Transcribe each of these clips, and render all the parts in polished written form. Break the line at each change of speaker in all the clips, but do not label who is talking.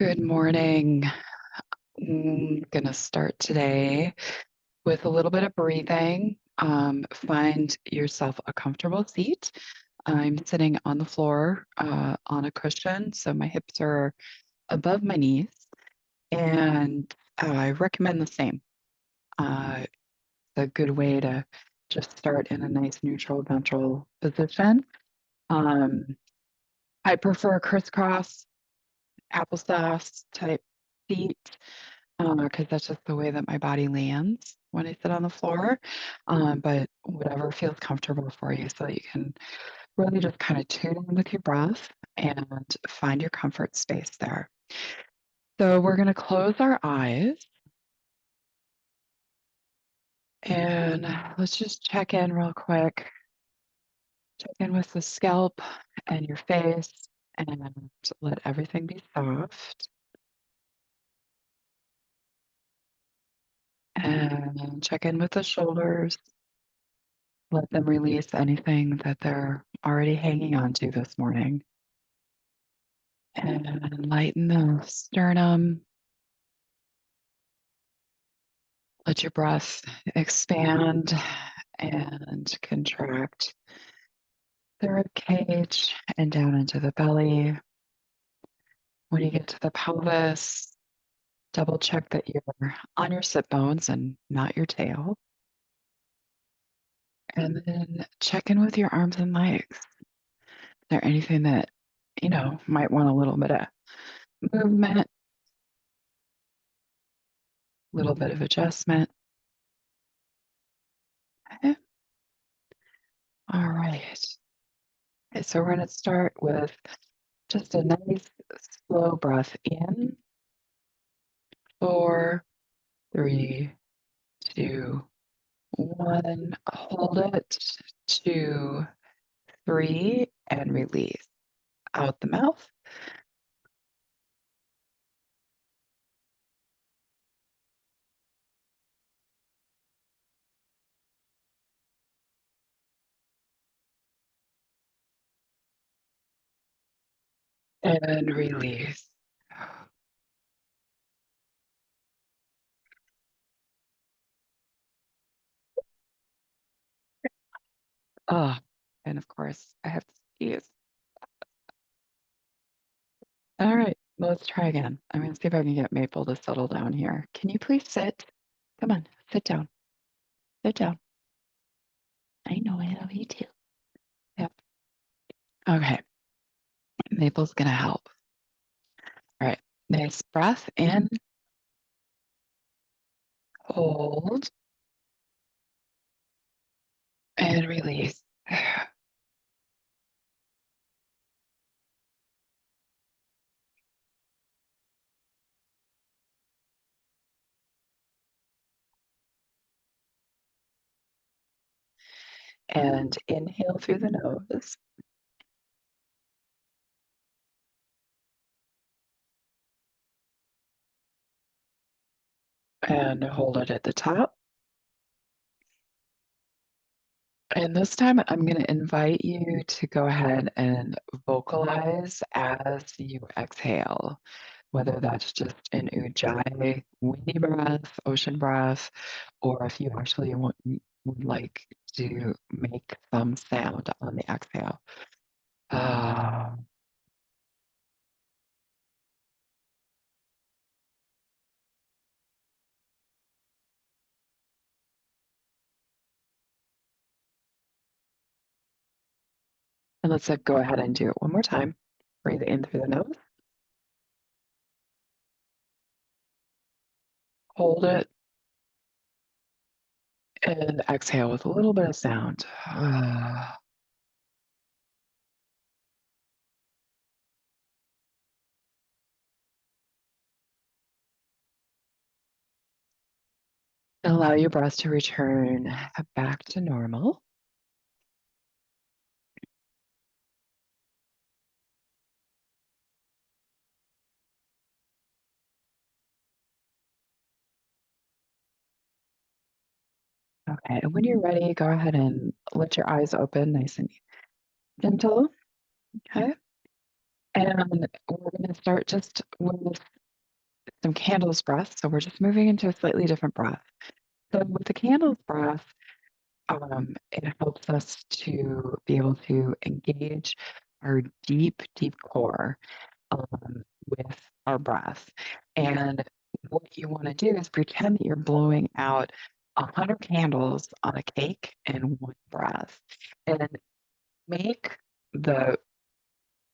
Good morning. Gonna start today with a little bit of breathing. Find yourself a comfortable seat. I'm sitting on the floor on a cushion, so my hips are above my knees, and I recommend the same. It's a good way to just start in a nice neutral ventral position. Um, I prefer crisscross applesauce type seat because that's just the way that my body lands when I sit on the floor. But whatever feels comfortable for you so that you can really just kind of tune in with your breath and find your comfort space there. So we're going to close our eyes and let's just check in real quick. Check in with the scalp and your face and let everything be soft. And check in with the shoulders. Let them release anything that they're already hanging on to this morning. And lighten the sternum. Let your breath expand and contract the rib cage and down into the belly. When you get to the pelvis, double check that you're on your sit bones and not your tail. And then check in with your arms and legs. Is there anything that, might want a little bit of movement, a little bit of adjustment? Okay. All right. Okay, so we're going to start with just a nice slow breath in. 4, 3, 2, 1. Hold it. 2, 3, and release. Out the mouth. And release. Oh, and of course, I have to sneeze. All right, let's try again. I'm going to see if I can get Maple to settle down here. Can you please sit? Come on, sit down. Sit down. I know I love you too. Yep. Okay, Maple's going to help. All right, nice breath in, hold, and release. And inhale through the nose and hold it at the top. And this time I'm going to invite you to go ahead and vocalize as you exhale, whether that's just an ujjayi, windy breath, ocean breath, or if you actually would like to make some sound on the exhale. Ah. And let's go ahead and do it one more time. Breathe in through the nose, hold it, and exhale with a little bit of sound. Allow your breath to return back to normal. Okay, and when you're ready, go ahead and let your eyes open nice and gentle. Okay, And we're gonna start just with some candles breath. So we're just moving into a slightly different breath. So with the candles breath, it helps us to be able to engage our deep, deep core with our breath. And what you want to do is pretend that you're blowing out 100 candles on a cake in one breath and make the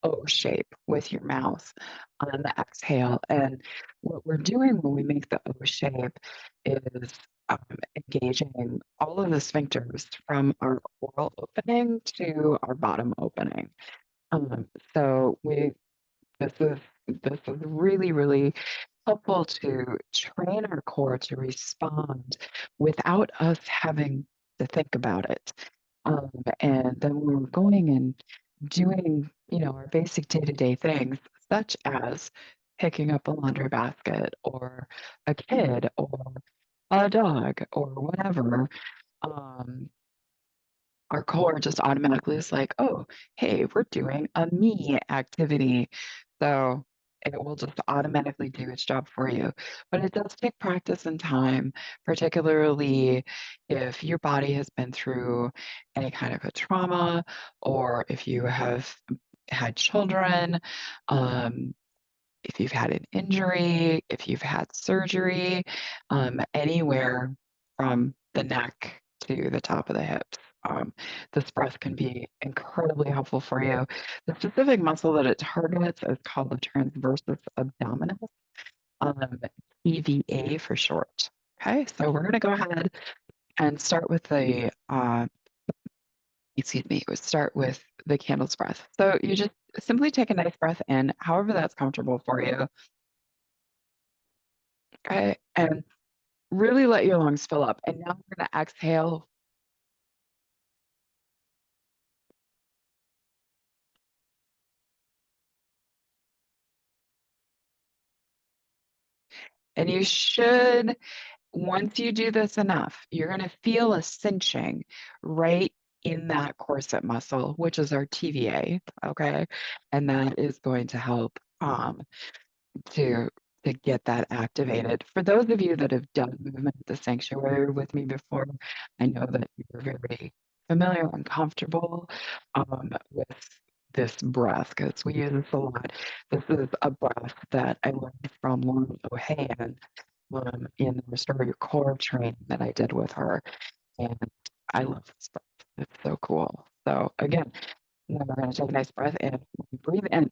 O shape with your mouth on the exhale. And what we're doing when we make the O shape is um, engaging all of the sphincters from our oral opening to our bottom opening. Um, so we this is this is really, really helpful to train our core to respond without us having to think about it. And then when we're going and doing, our basic day-to-day things, such as picking up a laundry basket or a kid or a dog or whatever, um, our core just automatically is like, oh, hey, we're doing a me activity. So it will just automatically do its job for you. But it does take practice and time, particularly if your body has been through any kind of a trauma or if you have had children. Um, if you've had an injury, if you've had surgery, anywhere from the neck to the top of the hips. This breath can be incredibly helpful for you. The specific muscle that it targets is called the transversus abdominis, um, EVA for short. Okay, so we're going to go ahead and start with start with the candle's breath. So you just simply take a nice breath in, however that's comfortable for you. Okay, and really let your lungs fill up. And now we're going to exhale. And you should, once you do this enough, you're going to feel a cinching right in that corset muscle, which is our TVA. Okay. And that is going to help to to get that activated. For those of you that have done movement at the sanctuary with me before, I know that you're very familiar and comfortable with this breath because we use this a lot. This is a breath that I learned from Lauren O'Hayan in the Restore Your Core training that I did with her. And I love this breath. It's so cool. So again, we're going to take a nice breath in. Breathe in.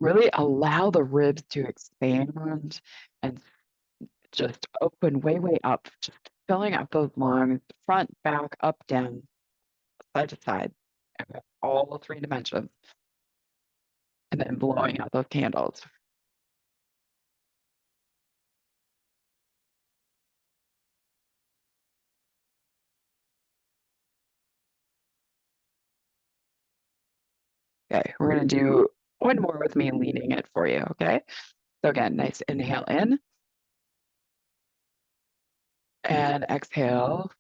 Really allow the ribs to expand and just open way, way up, just filling up those lungs, front, back, up, down, side to side, okay, all three dimensions, and then blowing out those candles. Okay, we're going to do one more with me leading it for you, okay? So again, nice inhale in and exhale,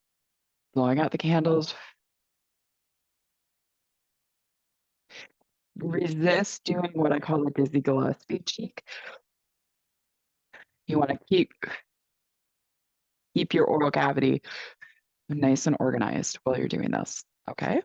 blowing out the candles. Resist doing what I call the Dizzy Gillespie cheek. You want to keep your oral cavity nice and organized while you're doing this. Okay.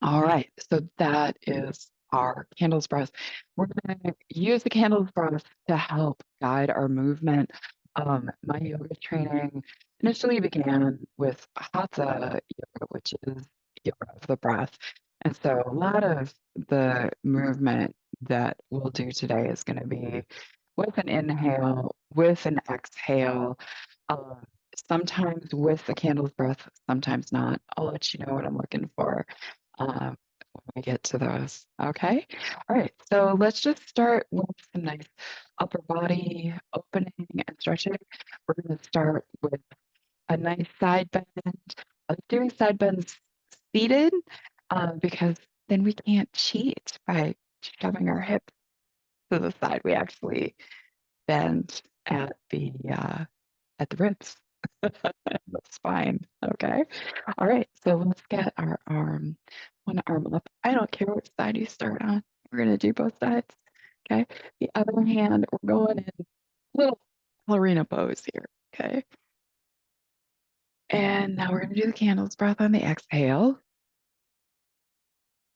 All right. So that is our candles breath. We're going to use the candles breath to help guide our movement. My yoga training initially began with hatha yoga, which is yoga of the breath. And so a lot of the movement that we'll do today is going to be with an inhale, with an exhale, um, sometimes with the candle's breath, sometimes not. I'll let you know what I'm looking for when we get to those. Okay. All right. So let's just start with some nice upper body opening and stretching. We're going to start with a nice side bend. I like doing side bends seated because then we can't cheat by shoving our hips to the side. We actually bend at the ribs, the spine. Okay. All right. So let's get our one arm up. I don't care which side you start on. We're gonna do both sides. Okay. The other hand, we're going in little ballerina pose here. Okay. And now we're gonna do the candles breath on the exhale.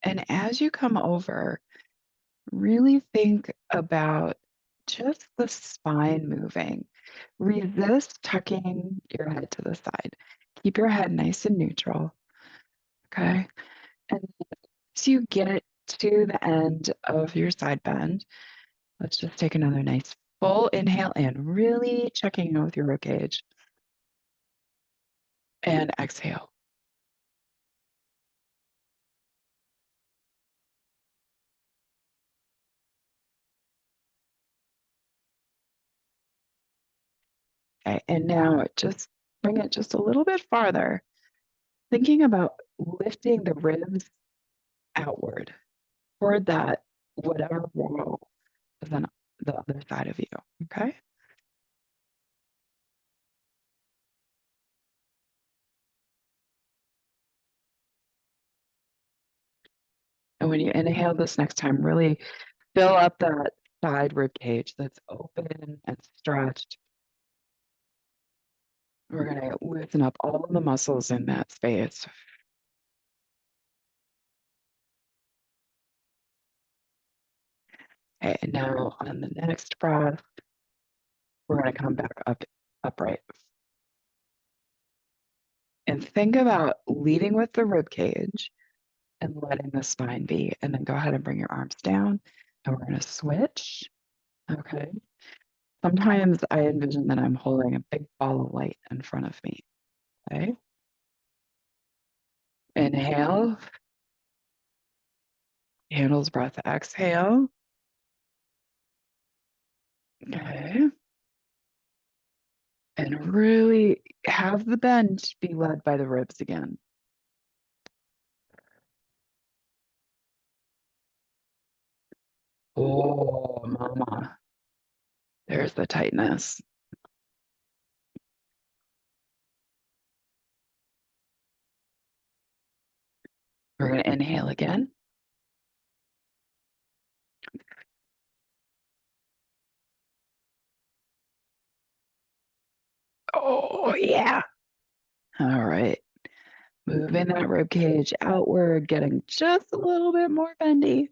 And as you come over, really think about just the spine moving. Resist tucking your head to the side. Keep your head nice and neutral. Okay. And as you get to the end of your side bend, let's just take another nice full inhale in, really checking in with your ribcage. And exhale. Okay. And now just bring it just a little bit farther, thinking about lifting the ribs outward toward that whatever wall is on the other side of you. Okay. And when you inhale this next time, really fill up that side rib cage that's open and stretched. We're going to loosen up all of the muscles in that space. Okay, and now on the next breath, we're going to come back up upright. And think about leading with the rib cage and letting the spine be. And then go ahead and bring your arms down. And we're going to switch. Okay. Sometimes I envision that I'm holding a big ball of light in front of me. Okay. Inhale. Candles breath. Exhale. Okay. And really have the bend be led by the ribs again. Oh, mama. There's the tightness. We're going to inhale again. Oh, yeah. All right. Moving that rib cage outward, getting just a little bit more bendy.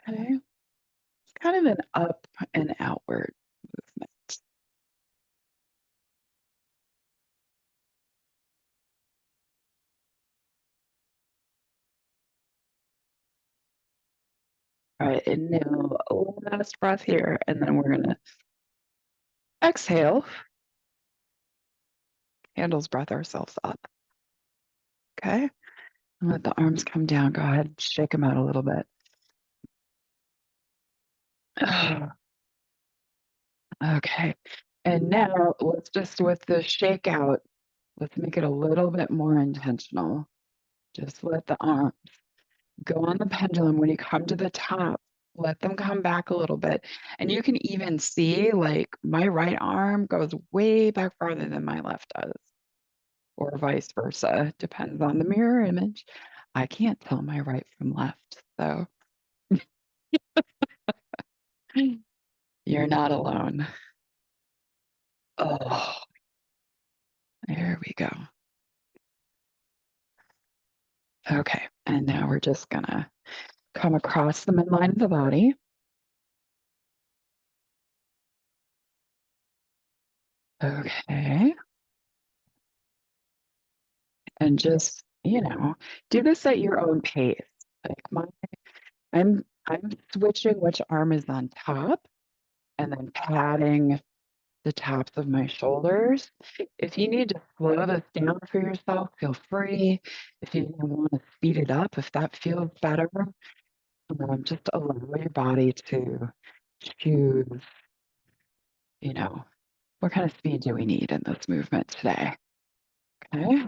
Okay. It's kind of an up and outward movement. All right. And now a last breath here. And then we're going to exhale. Candles breath ourselves up. Okay. And let the arms come down. Go ahead and shake them out a little bit. Okay. And now let's just with the shakeout, let's make it a little bit more intentional. Just let the arms go on the pendulum. When you come to the top, let them come back a little bit. And you can even see like my right arm goes way back farther than my left does, or vice versa. Depends on the mirror image. I can't tell my right from left. So you're not alone. Oh, there we go. Okay. And now we're just going to come across the midline of the body. Okay. And just, do this at your own pace. Like I'm switching which arm is on top and then patting the tops of my shoulders. If you need to slow this down for yourself, feel free. If you want to speed it up, if that feels better, just allow your body to choose, you know, what kind of speed do we need in this movement today? Okay.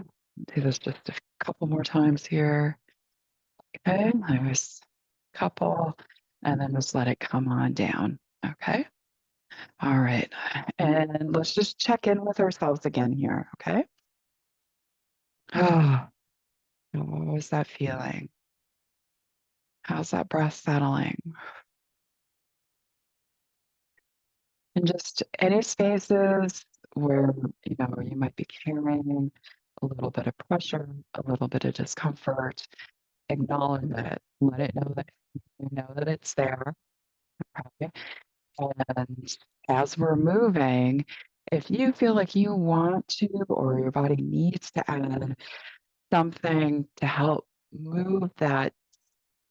Do this just a couple more times here. Okay. Nice. Couple. And then just let it come on down. Okay. All right. And let's just check in with ourselves again here. Okay. Oh, what was that feeling? How's that breath settling? And just any spaces where, you might be carrying a little bit of pressure, a little bit of discomfort, acknowledge it. Let it know that you know that it's there. Okay. And as we're moving, if you feel like you want to or your body needs to add something to help move that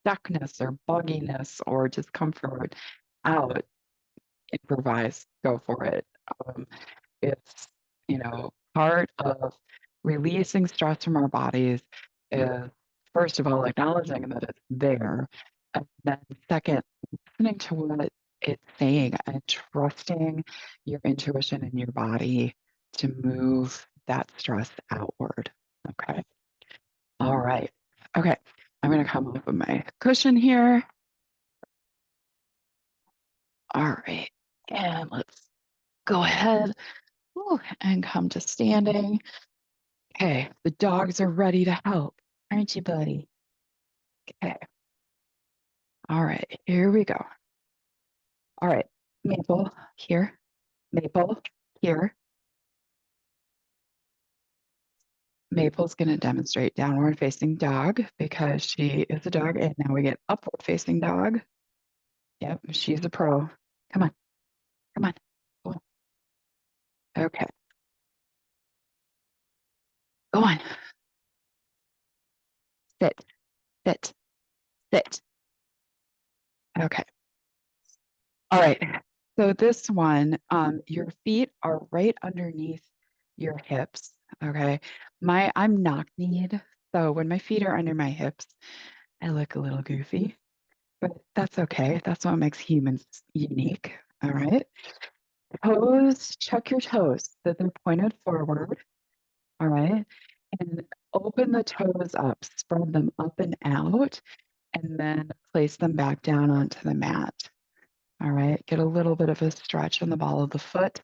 stuckness or bugginess or discomfort out, improvise, go for it. Um, it's, part of releasing stress from our bodies is, first of all, acknowledging that it's there. And then, second, listening to what it's saying and trusting your intuition and your body to move that stress outward. Okay. All right. Okay. I'm going to come up with my cushion here. All right. And let's go ahead and come to standing. Okay. The dogs are ready to help, aren't you, buddy? Okay. All right. Here we go. All right. Maple here. Maple here. Maple's going to demonstrate downward facing dog because she is a dog. And now we get upward facing dog. Yep. She's a pro. Come on. Come on. Go on. Okay. Go on. Sit. Sit. Sit. Okay. All right. So this one, your feet are right underneath your hips. Okay. I'm knock-kneed. So when my feet are under my hips, I look a little goofy, but that's okay. That's what makes humans unique. All right. Toes, chuck your toes so they're pointed forward. All right. And open the toes up, spread them up and out, and then place them back down onto the mat. All right, get a little bit of a stretch on the ball of the foot.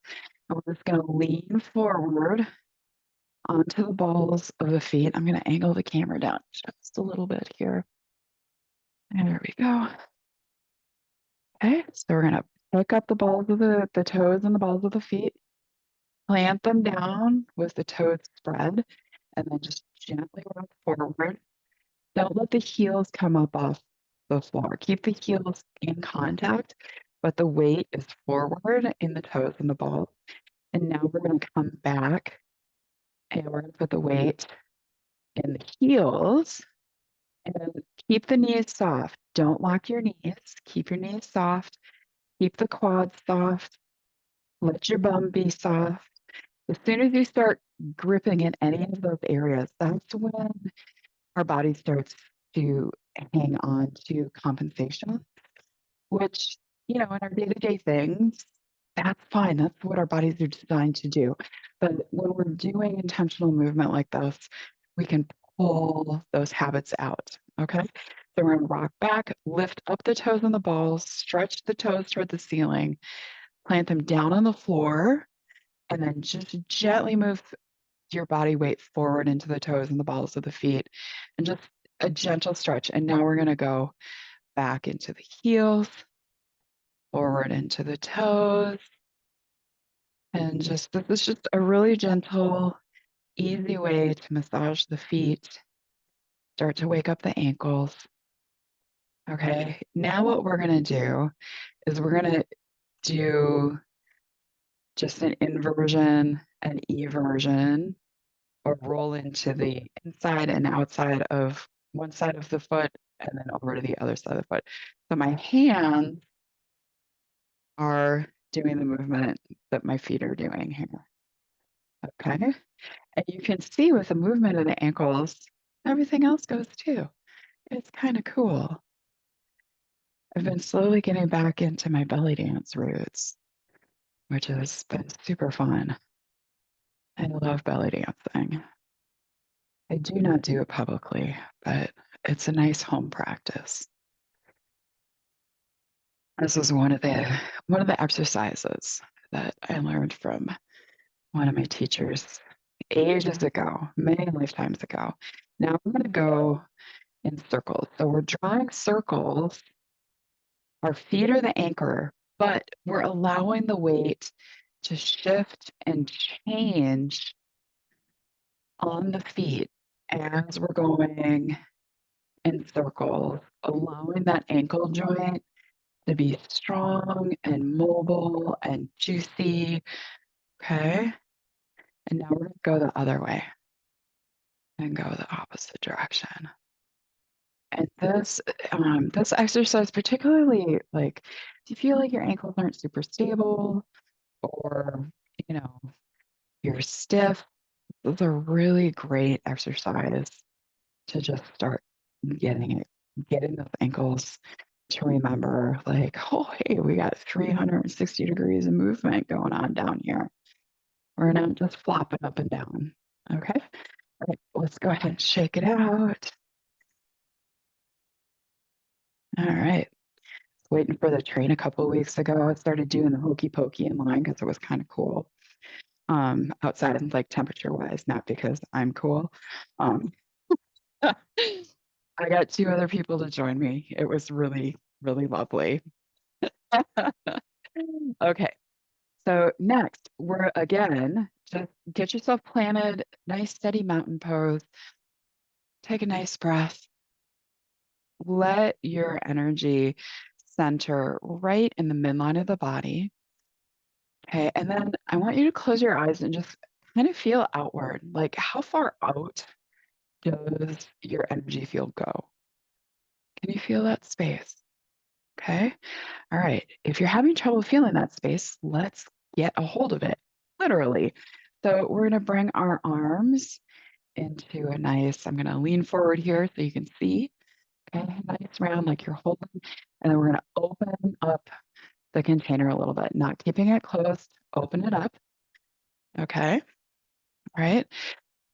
And we're just going to lean forward onto the balls of the feet. I'm going to angle the camera down just a little bit here. There we go. Okay, so we're going to pick up the balls of the toes and the balls of the feet, plant them down with the toes spread, and then just gently rock forward. Don't let the heels come up off the floor. Keep the heels in contact, but the weight is forward in the toes and the balls. And now we're going to come back and we're going to put the weight in the heels and keep the knees soft. Don't lock your knees. Keep your knees soft. Keep the quads soft. Let your bum be soft. As soon as you start gripping in any of those areas, that's when our body starts to hang on to compensation, which, in our day-to-day things, that's fine. That's what our bodies are designed to do. But when we're doing intentional movement like this, we can pull those habits out. Okay. So we're going to rock back, lift up the toes and the balls, stretch the toes toward the ceiling, plant them down on the floor, and then just gently move your body weight forward into the toes and the balls of the feet, and just a gentle stretch. And now we're going to go back into the heels, forward into the toes. And this is just a really gentle, easy way to massage the feet, start to wake up the ankles. Okay, now what we're going to do is we're going to do just an inversion and eversion, or roll into the inside and outside of one side of the foot and then over to the other side of the foot. So my hands are doing the movement that my feet are doing here. Okay. And you can see with the movement of the ankles, everything else goes too. It's kind of cool. I've been slowly getting back into my belly dance roots, which has been super fun. I love belly dancing. I do not do it publicly, but it's a nice home practice. This is one of the exercises that I learned from one of my teachers ages ago, many lifetimes ago. Now I'm going to go in circles. So we're drawing circles. Our feet are the anchor, but we're allowing the weight to shift and change on the feet as we're going in circles, allowing that ankle joint to be strong and mobile and juicy. Okay. And now we're going to go the other way and go the opposite direction. And this exercise, particularly like, do you feel like your ankles aren't super stable or, you know, you're stiff? Those are really great exercise to just start getting those ankles to remember, like, oh, hey, we got 360 degrees of movement going on down here. We're not just flopping up and down. Okay. All right, let's go ahead and shake it out. All right. Waiting for the train a couple of weeks ago. I started doing the hokey pokey in line because it was kind of cool. Outside, like temperature wise, not because I'm cool. Um, I got two other people to join me. It was really, really lovely. Okay. So next, we're again, just get yourself planted, nice steady mountain pose. Take a nice breath. Let your energy center right in the midline of the body. Okay. And then I want you to close your eyes and just kind of feel outward. Like, how far out does your energy field go? Can you feel that space? Okay. All right. If you're having trouble feeling that space, let's get a hold of it, literally. So we're going to bring our arms into a nice, I'm going to lean forward here so you can see. Okay. Nice round like you're holding. And then we're going to open up the container a little bit, not keeping it closed. Open it up. Okay. All right.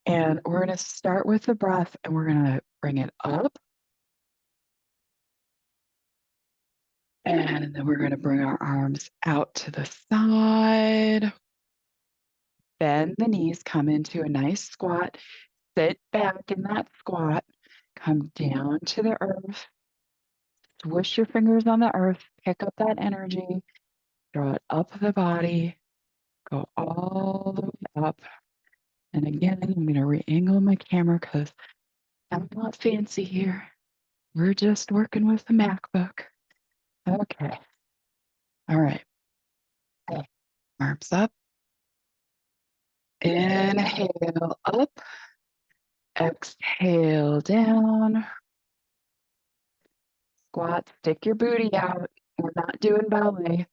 And we're going to start with the breath and we're going to bring it up. And then we're going to bring our arms out to the side. Bend the knees, come into a nice squat. Sit back in that squat. Come down to the earth. Swish your fingers on the earth. Pick up that energy. Draw it up the body. Go all the way up. And again, I'm going to re-angle my camera because I'm not fancy here. We're just working with the MacBook. Okay. All right. Okay. Arms up. Inhale up. Exhale down. Squat. Stick your booty out. We're not doing ballet.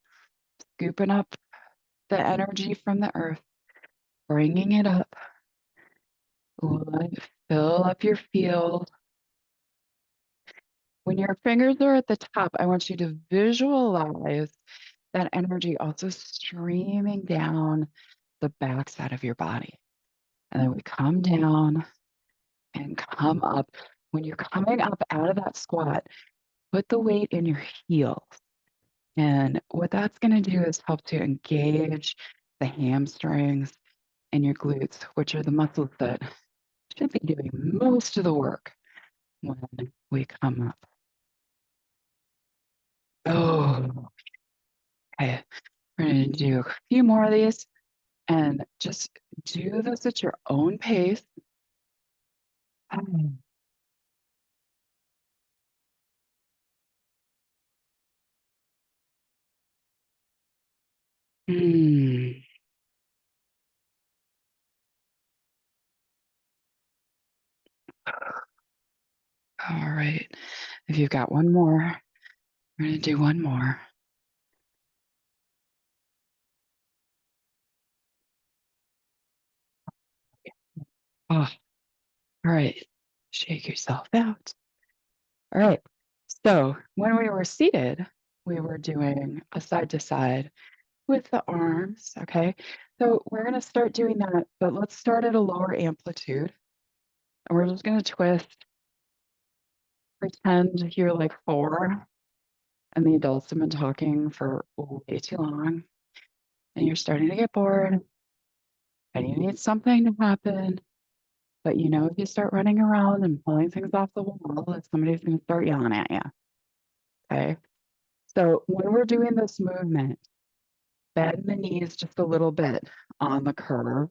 Scooping up the energy from the earth. Bringing it up. Fill up your field. When your fingers are at the top, I want you to visualize that energy also streaming down the backside of your body. And then we come down and come up. When you're coming up out of that squat, put the weight in your heels. And what that's going to do is help to engage the hamstrings and your glutes, which are the muscles that should be doing most of the work when we come up. Oh, okay. We're going to do a few more of these and just do this at your own pace. Mm. Mm. All right. If you've got one more, we're going to do one more. Oh, all right. Shake yourself out. All right. So when we were seated, we were doing a side to side with the arms. Okay. So we're going to start doing that, but let's start at a lower amplitude. And we're just going to twist, pretend you're like 4 and the adults have been talking for way too long and you're starting to get bored and you need something to happen. But you know, if you start running around and pulling things off the wall, that somebody's going to start yelling at you. Okay. So when we're doing this movement, bend the knees just a little bit on the curve,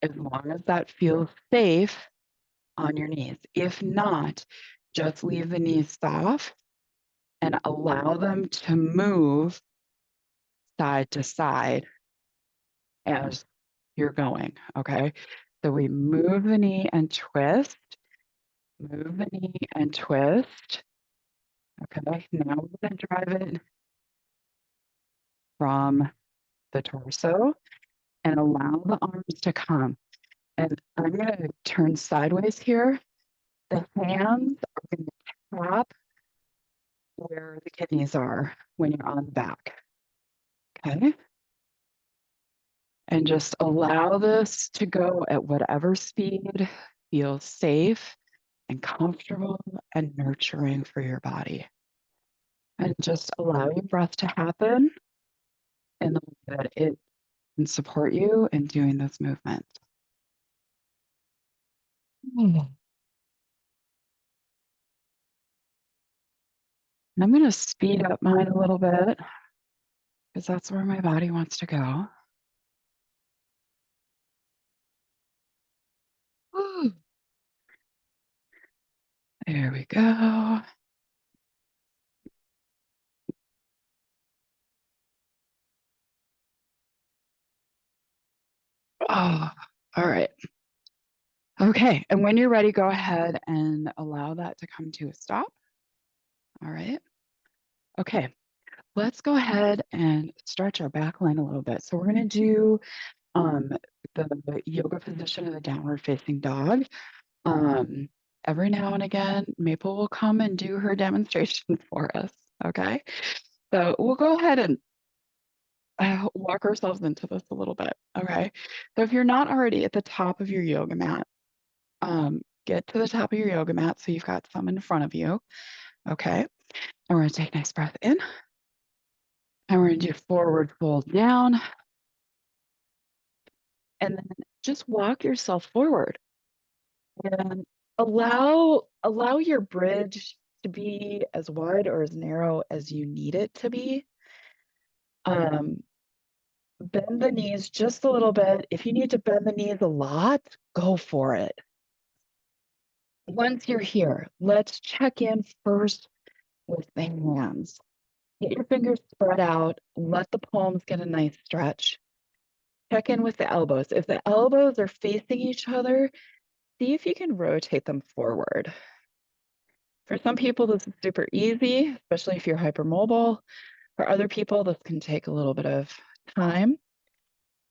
as long as that feels safe on your knees. If not, just leave the knees soft and allow them to move side to side as you're going. Okay. So we move the knee and twist, move the knee and twist. Okay. Now we're going to drive it from the torso and allow the arms to come. And I'm going to turn sideways here. The hands are going to tap where the kidneys are when you're on the back. Okay. And just allow this to go at whatever speed feels safe and comfortable and nurturing for your body. And just allow your breath to happen in the way that it can support you in doing this movement. And I'm going to speed up mine a little bit because that's where my body wants to go. There we go. Oh, all right. Okay. And when you're ready, go ahead and allow that to come to a stop. All right. Okay. Let's go ahead and stretch our back line a little bit. So we're going to do the yoga position of the downward facing dog. Every now and again, Maple will come and do her demonstration for us. Okay. So we'll go ahead and walk ourselves into this a little bit. Okay. So if you're not already at the top of your yoga mat, get to the top of your yoga mat so you've got some in front of you. Okay. And we're going to take a nice breath in. And we're going to do forward fold down. And then just walk yourself forward. And allow your bridge to be as wide or as narrow as you need it to be. Bend the knees just a little bit. If you need to bend the knees a lot, go for it. Once you're here, let's check in first with the hands. Get your fingers spread out. Let the palms get a nice stretch. Check in with the elbows. If the elbows are facing each other, see if you can rotate them forward. For some people, this is super easy, especially if you're hypermobile. For other people, this can take a little bit of time.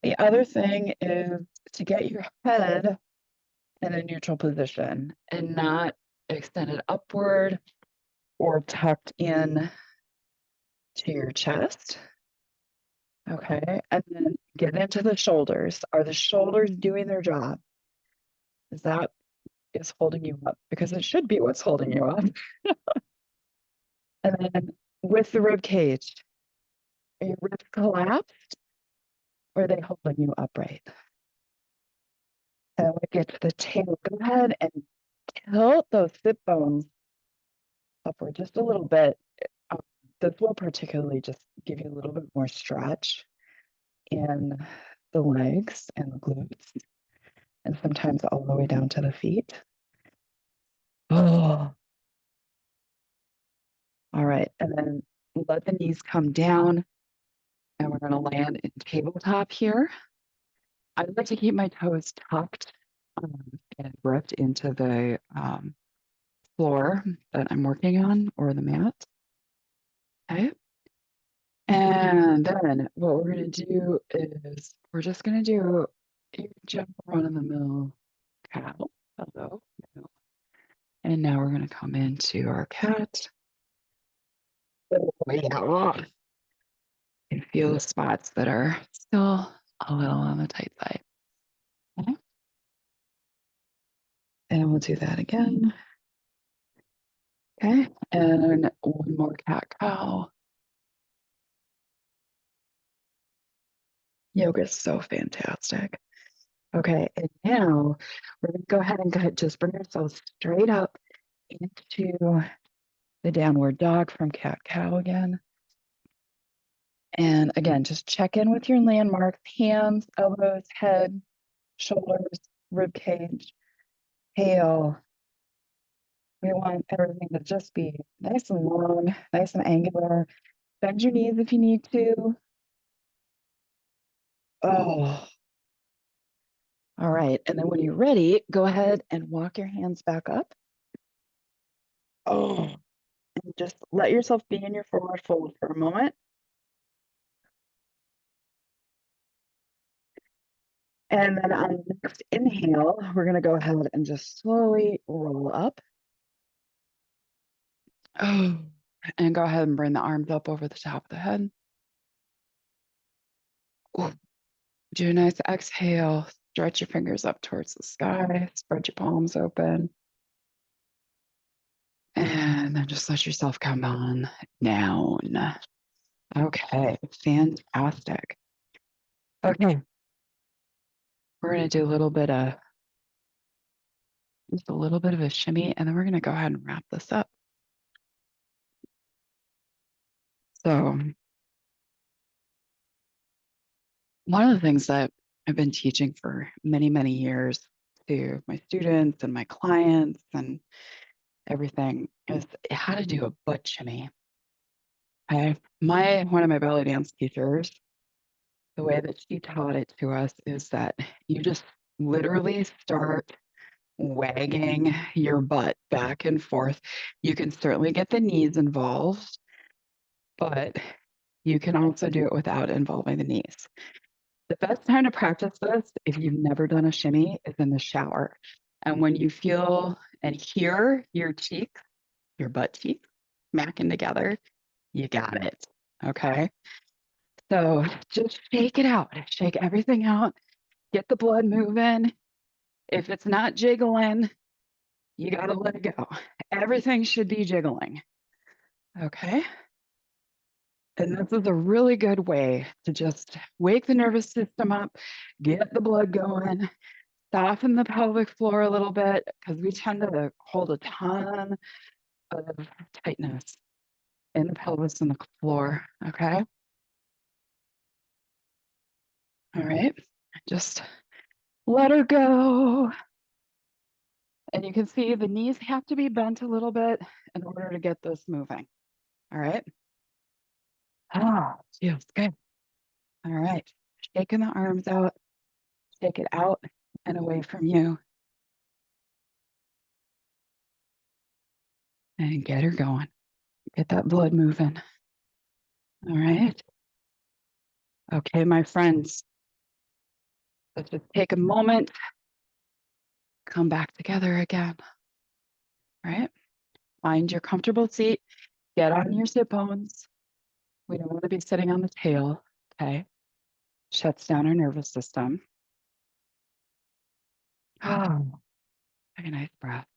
The other thing is to get your head in a neutral position and not extended upward or tucked in to your chest. Okay, and then get into the shoulders. Are the shoulders doing their job? Is holding you up? Because it should be what's holding you up. And then with the rib cage, are your ribs collapsed or are they holding you upright? And when we get to the tail, go ahead and tilt those sit bones upward just a little bit. This will particularly just give you a little bit more stretch in the legs and the glutes, and sometimes all the way down to the feet. Oh, all right. And then let the knees come down, and we're going to land in tabletop here. I like to keep my toes tucked and gripped into the floor that I'm working on or the mat. Okay. And then what we're going to do is we're just going to do your jump run in the middle cow. Hello. And now we're going to come into our cat. Oh, yeah. And feel the spots that are still a little on the tight side. Okay. And we'll do that again. Okay. And one more cat cow. Yoga is so fantastic. Okay, and now we're gonna go ahead and just bring ourselves straight up into the downward dog from cat-cow again. And again, just check in with your landmarks, hands, elbows, head, shoulders, rib cage, tail. We want everything to just be nice and long, nice and angular. Bend your knees if you need to. Oh, all right. And then when you're ready, go ahead and walk your hands back up. Oh, and just let yourself be in your forward fold for a moment. And then on the next inhale, we're going to go ahead and just slowly roll up. Oh, and go ahead and bring the arms up over the top of the head. Ooh. Do a nice exhale. Stretch your fingers up towards the sky. Spread your palms open. And then just let yourself come on down. Okay, fantastic. Okay, we're going to do just a little bit of a shimmy, and then we're going to go ahead and wrap this up. So, one of the things that I've been teaching for many, many years to my students and my clients and everything is how to do a butt shimmy. One of my belly dance teachers, the way that she taught it to us is that you just literally start wagging your butt back and forth. You can certainly get the knees involved, but you can also do it without involving the knees. The best time to practice this, if you've never done a shimmy, is in the shower. And when you feel and hear your cheeks, your butt cheeks, smacking together, you got it. Okay. So just shake it out, shake everything out, get the blood moving. If it's not jiggling, you got to let it go. Everything should be jiggling. Okay. And this is a really good way to just wake the nervous system up, get the blood going, soften the pelvic floor a little bit because we tend to hold a ton of tightness in the pelvis and the floor. Okay. All right. Just let her go. And you can see the knees have to be bent a little bit in order to get this moving. All right. Ah, feels good. All right. Shaking the arms out, shake it out and away from you. And get her going. Get that blood moving. All right. Okay, my friends, let's just take a moment, come back together again. All right. Find your comfortable seat. Get on your sit bones. We don't want to be sitting on the tail. Okay. Shuts down our nervous system. Oh, take a nice breath.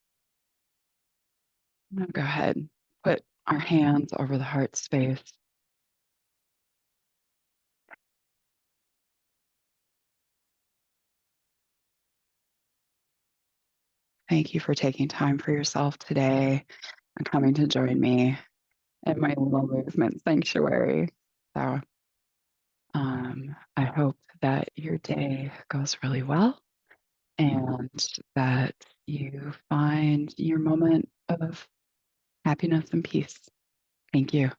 I'm going to go ahead and put our hands over the heart space. Thank you for taking time for yourself today and coming to join me in my little movement sanctuary. So I hope that your day goes really well and that you find your moment of happiness and peace. Thank you.